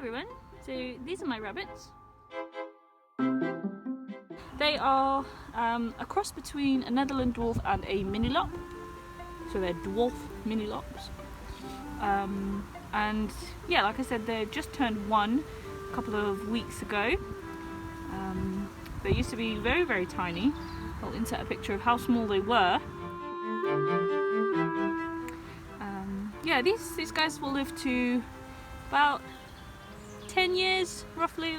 everyone, so these are my rabbits. They are a cross between a Netherland dwarf and a mini lop, so they're dwarf mini lops. And yeah, like I said, they just turned 1 a couple of weeks ago. They used to be very, very tiny. I'll insert a picture of how small they were. Yeah, these guys will live to about 10 years roughly.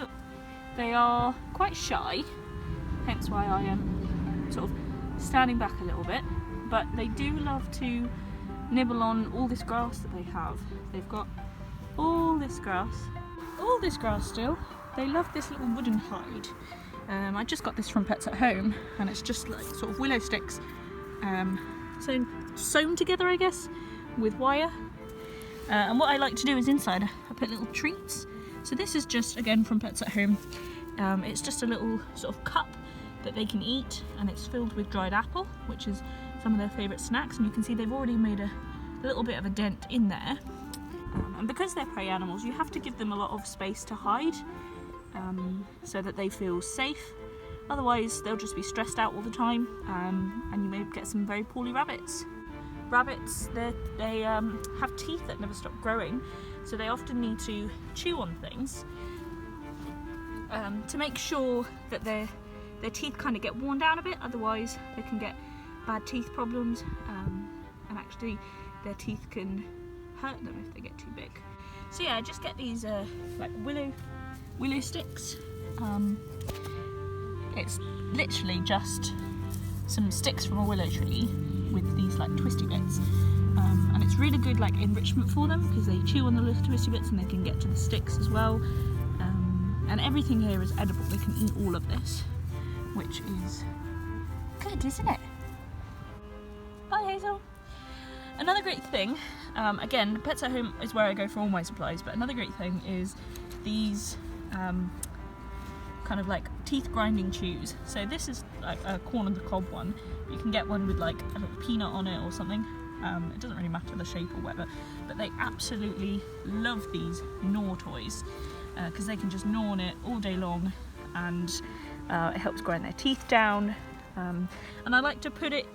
They are quite shy, hence why I am sort of standing back a little bit, but they do love to nibble on all this grass that they have. They've got all this grass still. They love this little wooden hide. I just got this from Pets at Home, and it's just like sort of willow sticks sewn together, I guess, with wire. And what I like to do is inside I put little treats. So this is just, again, from Pets at Home. It's just a little sort of cup that they can eat, and it's filled with dried apple, which is some of their favourite snacks, and you can see they've already made a little bit of a dent in there. And because they're prey animals, you have to give them a lot of space to hide, so that they feel safe. Otherwise they'll just be stressed out all the time, and you may get some very poorly rabbits. Rabbits, they have teeth that never stop growing, so they often need to chew on things to make sure that their teeth kind of get worn down a bit. Otherwise they can get bad teeth problems, and actually their teeth can hurt them if they get too big. So yeah, just get these like willow sticks. It's literally just some sticks from a willow tree with these like twisty bits, and it's really good like enrichment for them because they chew on the little twisty bits and they can get to the sticks as well. And everything here is edible. They can eat all of this, which is good, isn't it? Bye, Hazel. Another great thing, again, Pets at Home is where I go for all my supplies, but another great thing is these kind of like teeth grinding chews. So this is like a corn on the cob one. You can get one with like a little peanut on it or something. It doesn't really matter the shape or whatever, but they absolutely love these gnaw toys because they can just gnaw on it all day long, and it helps grind their teeth down. And I like to put it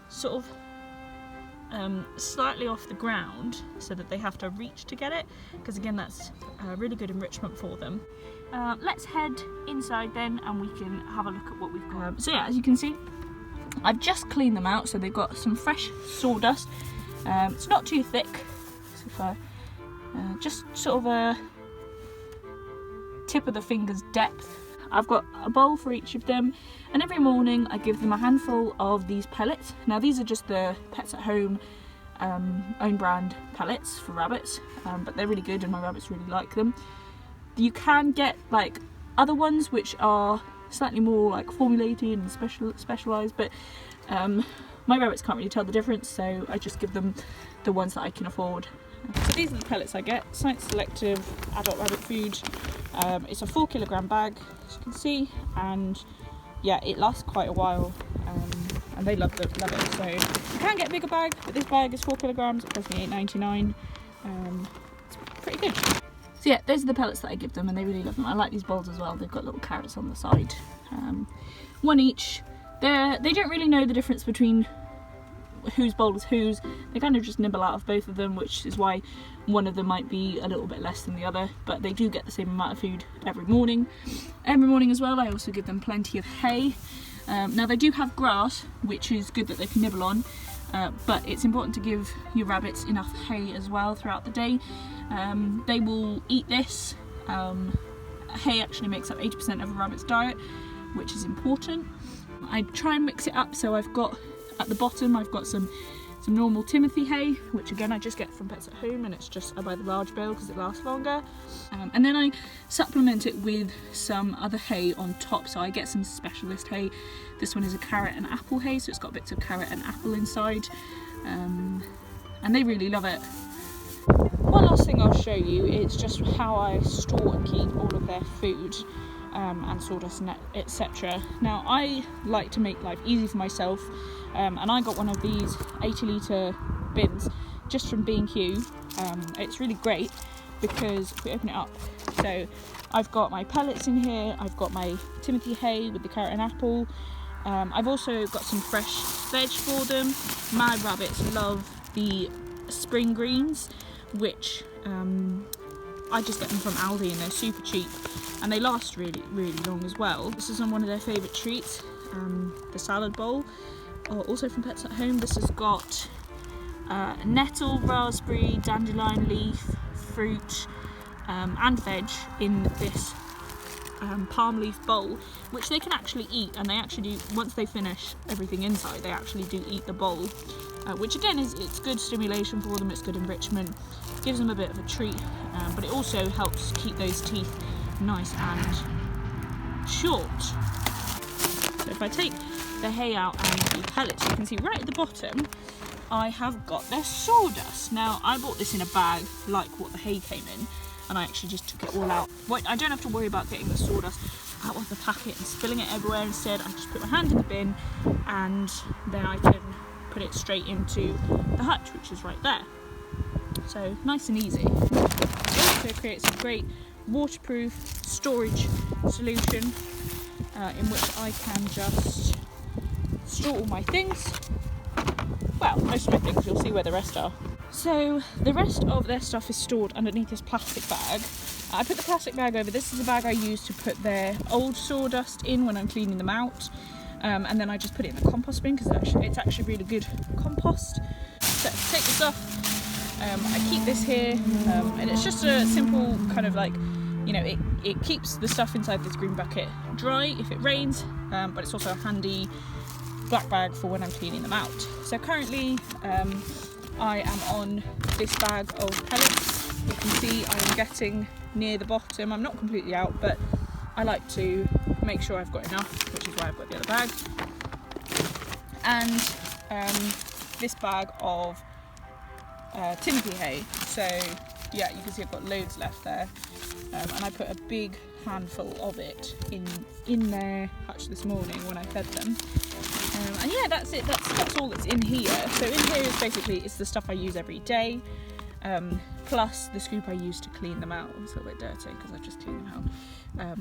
sort of slightly off the ground so that they have to reach to get it, because again that's really good enrichment for them. Let's head inside then and we can have a look at what we've got. So yeah, as you can see, I've just cleaned them out, so they've got some fresh sawdust. It's not too thick, so far. Just sort of a tip of the finger's depth. I've got a bowl for each of them, and every morning I give them a handful of these pellets. Now these are just the Pets at Home own brand pellets for rabbits, but they're really good and my rabbits really like them. You can get like other ones which are slightly more like formulated and specialised, but my rabbits can't really tell the difference, so I just give them the ones that I can afford. So these are the pellets I get, Science Selective adult rabbit food. It's a 4 kilogram bag, as you can see, and yeah, it lasts quite a while, and they love it. So you can get a bigger bag, but this bag is 4 kilograms, it cost me $8.99. It's pretty good. So yeah, those are the pellets that I give them, and they really love them. I like these bowls as well. They've got little carrots on the side, one each. They don't really know the difference between whose bowl is whose. They kind of just nibble out of both of them, which is why one of them might be a little bit less than the other, but they do get the same amount of food every morning. Every morning as well, I also give them plenty of hay. Now they do have grass, which is good that they can nibble on, but it's important to give your rabbits enough hay as well throughout the day. They will eat this. Hay actually makes up 80% of a rabbit's diet, which is important. I try and mix it up, so I've got at the bottom I've got some normal Timothy hay, which again I just get from Pets at Home, and it's just I buy the large bale because it lasts longer, and then I supplement it with some other hay on top. So I get some specialist hay. This one is a carrot and apple hay, so it's got bits of carrot and apple inside, and they really love it. One last thing I'll show you is just how I store and keep all of their food, and sawdust and etc. Now I like to make life easy for myself, and I got one of these 80-litre bins just from B&Q. It's really great because if we open it up, So I've got my pellets in here, I've got my Timothy hay with the carrot and apple. I've also got some fresh veg for them. My rabbits love the spring greens, which I just get them from Aldi and they're super cheap and they last really long as well. This is one of their favourite treats, the salad bowl, also from Pets at Home. This has got nettle, raspberry, dandelion leaf, fruit and veg in this palm leaf bowl, which they can actually eat, and they actually do, once they finish everything inside, they actually do eat the bowl, which again it's good stimulation for them, it's good enrichment, gives them a bit of a treat, but it also helps keep those teeth nice and short. So if I take the hay out and the pellets, you can see right at the bottom I have got their sawdust. Now I bought this in a bag like what the hay came in, and I actually just took it all out. I don't have to worry about getting the sawdust out of the packet and spilling it everywhere. Instead, I just put my hand in the bin and then I can put it straight into the hutch, which is right there. So nice and easy. It also creates a great waterproof storage solution in which I can just store all my things. Well, most of my things, you'll see where the rest are. So the rest of their stuff is stored underneath this plastic bag. I put the plastic bag over. This is the bag I use to put their old sawdust in when I'm cleaning them out, and then I just put it in the compost bin because it's actually really good compost. So take this off. I keep this here, and it's just a simple kind of like, you know, it keeps the stuff inside this green bucket dry if it rains, but it's also a handy black bag for when I'm cleaning them out. So currently I am on this bag of pellets. You can see I'm getting near the bottom. I'm not completely out, but I like to make sure I've got enough, which is why I've got the other bag. And this bag of Timothy hay. So yeah, you can see I've got loads left there. And I put a big handful of it in their hutch this morning when I fed them. And yeah, that's it. That's all that's in here. So in here is basically, it's the stuff I use every day, plus the scoop I use to clean them out. It's a little bit dirty because I've just cleaned them out.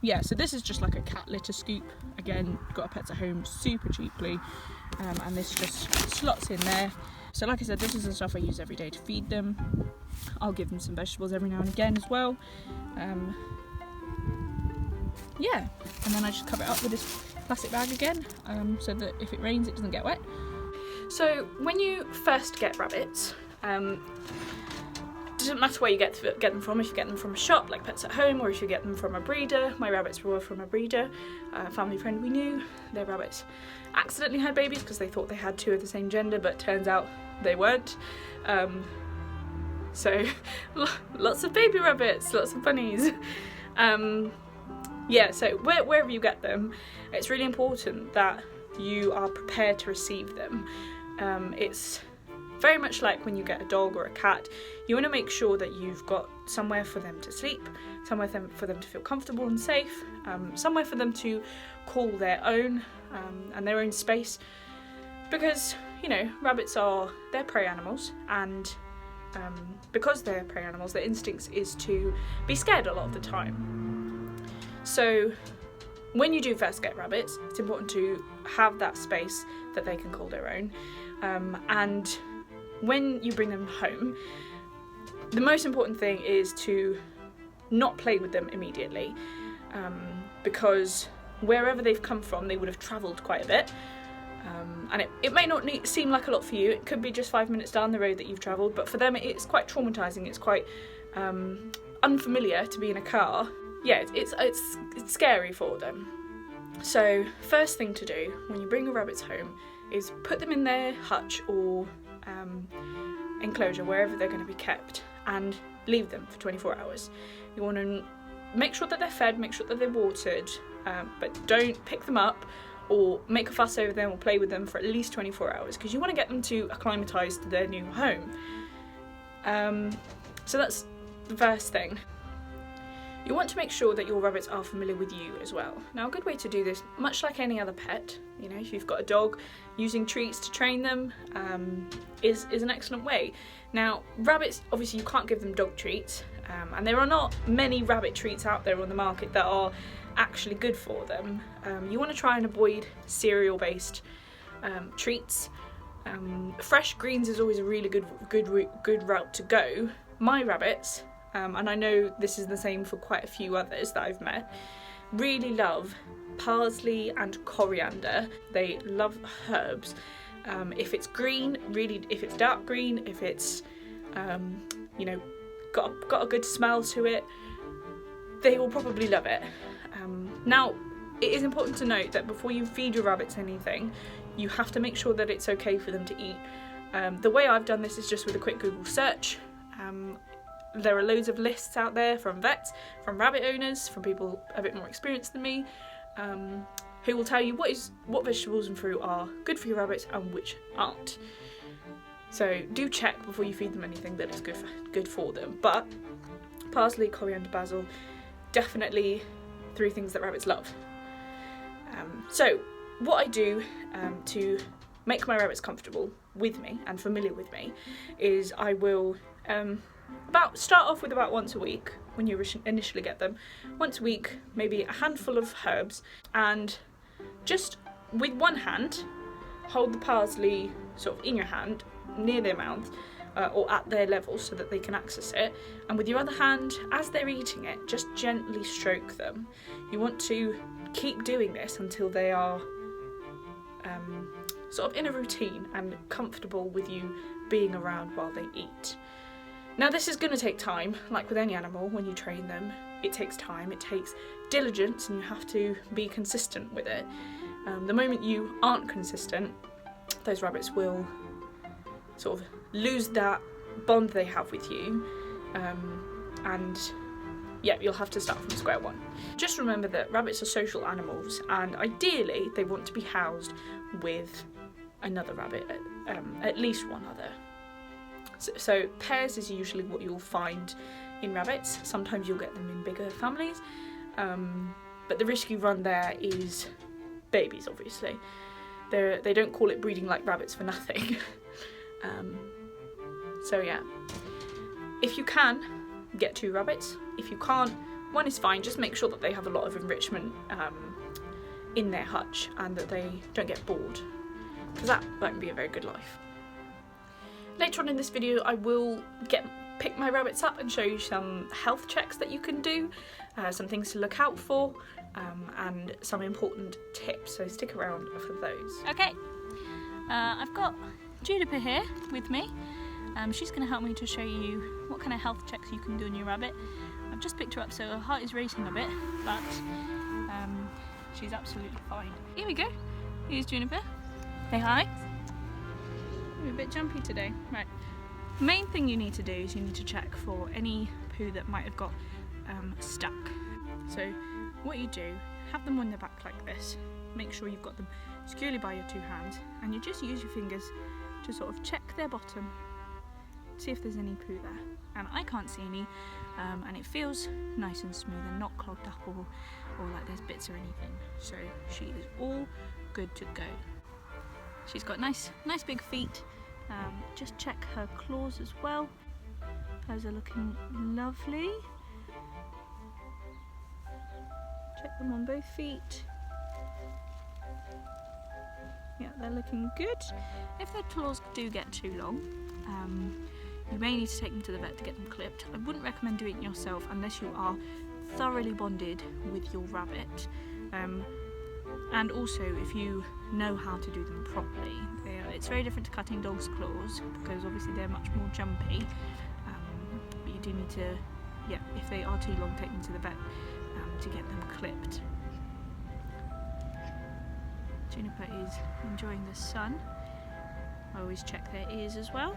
Yeah, so this is just like a cat litter scoop. Again, got a Pets at Home super cheaply, and this just slots in there. So like I said, this is the stuff I use every day to feed them. I'll give them some vegetables every now and again as well. Yeah, and then I just cover it up with this plastic bag again, so that if it rains it doesn't get wet. So when you first get rabbits, it doesn't matter where you get them from, if you get them from a shop like Pets at Home or if you get them from a breeder. My rabbits were from a breeder, a family friend we knew. Their rabbits accidentally had babies because they thought they had two of the same gender, but turns out they weren't. So lots of baby rabbits, lots of bunnies. Yeah, so wherever you get them, it's really important that you are prepared to receive them. It's very much like when you get a dog or a cat. You want to make sure that you've got somewhere for them to sleep, somewhere for them to feel comfortable and safe, somewhere for them to call their own, and their own space. Because, you know, rabbits they're prey animals, and because they're prey animals, their instincts is to be scared a lot of the time. So when you do first get rabbits, it's important to have that space that they can call their own. And when you bring them home, the most important thing is to not play with them immediately, because wherever they've come from, they would have travelled quite a bit. And it may not seem like a lot for you. It could be just 5 minutes down the road that you've travelled, but for them it's quite traumatising. It's quite unfamiliar to be in a car. Yeah, it's scary for them. So first thing to do when you bring your rabbits home is put them in their hutch or enclosure, wherever they're going to be kept, and leave them for 24 hours. You want to make sure that they're fed, make sure that they're watered, but don't pick them up or make a fuss over them or play with them for at least 24 hours because you want to get them to acclimatise to their new home. So that's the first thing. You want to make sure that your rabbits are familiar with you as well. Now, a good way to do this, much like any other pet, you know, if you've got a dog, using treats to train them is an excellent way. Now, rabbits, obviously you can't give them dog treats And there are not many rabbit treats out there on the market that are actually good for them. You want to try and avoid cereal based treats. Fresh greens is always a really good route to go. My rabbits, and I know this is the same for quite a few others that I've met, really love parsley and coriander. They love herbs. If it's green, if it's dark green, if it's you know, got a good smell to it, they will probably love it. Now, it is important to note that before you feed your rabbits anything, you have to make sure that it's okay for them to eat. The way I've done this is just with a quick Google search. There are loads of lists out there from vets, from rabbit owners, from people a bit more experienced than me, who will tell you what vegetables and fruit are good for your rabbits and which aren't. So do check before you feed them anything that is good for them. But parsley, coriander, basil, definitely 3 things that rabbits love. So what I do to make my rabbits comfortable with me and familiar with me is I will start off with about once a week when you initially get them. Once a week, maybe a handful of herbs, and just with one hand hold the parsley sort of in your hand near their mouth or at their level so that they can access it, and with your other hand, as they're eating it, just gently stroke them. You want to keep doing this until they are sort of in a routine and comfortable with you being around while they eat. Now, this is going to take time, like with any animal. When you train them, it takes time, it takes diligence, and you have to be consistent with it. The moment you aren't consistent, those rabbits will sort of lose that bond they have with you, and yeah, you'll have to start from square one. Just remember that rabbits are social animals, and ideally they want to be housed with another rabbit, at least one other. So pairs is usually what you'll find in rabbits. Sometimes you'll get them in bigger families, but the risk you run there is babies, obviously. They don't call it breeding like rabbits for nothing. So yeah, if you can, get 2 rabbits. If you can't, 1 is fine. Just make sure that they have a lot of enrichment in their hutch and that they don't get bored, because that won't be a very good life. Later on in this video, I will pick my rabbits up and show you some health checks that you can do, some things to look out for, and some important tips, so stick around for those. Okay, I've got Juniper here with me. She's going to help me to show you what kind of health checks you can do on your rabbit. I've just picked her up, so her heart is racing a bit, but she's absolutely fine. Here we go. Here's Juniper. Say hi. You're a bit jumpy today. Right. The main thing you need to do is you need to check for any poo that might have got stuck. So what you do, have them on their back like this. Make sure you've got them securely by your 2 hands, and you just use your fingers to sort of check their bottom, see if there's any poo there. And I can't see any, and it feels nice and smooth and not clogged up or like there's bits or anything. So she is all good to go. She's got nice big feet. Just check her claws as well. Those are looking lovely. Check them on both feet. Yeah, they're looking good. If their claws do get too long, you may need to take them to the vet to get them clipped. I wouldn't recommend doing it yourself unless you are thoroughly bonded with your rabbit. And also if you know how to do them properly. It's very different to cutting dogs' claws, because obviously they're much more jumpy, but you do need to, yeah, if they are too long, take them to the vet to get them clipped. Juniper is enjoying the sun. I always check their ears as well.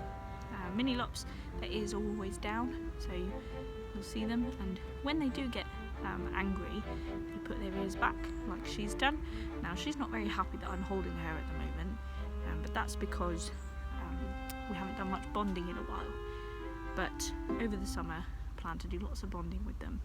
Mini lops, their ears are always down, so you'll see them, and when they do get angry, you put their ears back like she's done. Now, she's not very happy that I'm holding her at the moment, but that's because we haven't done much bonding in a while. But over the summer, I plan to do lots of bonding with them.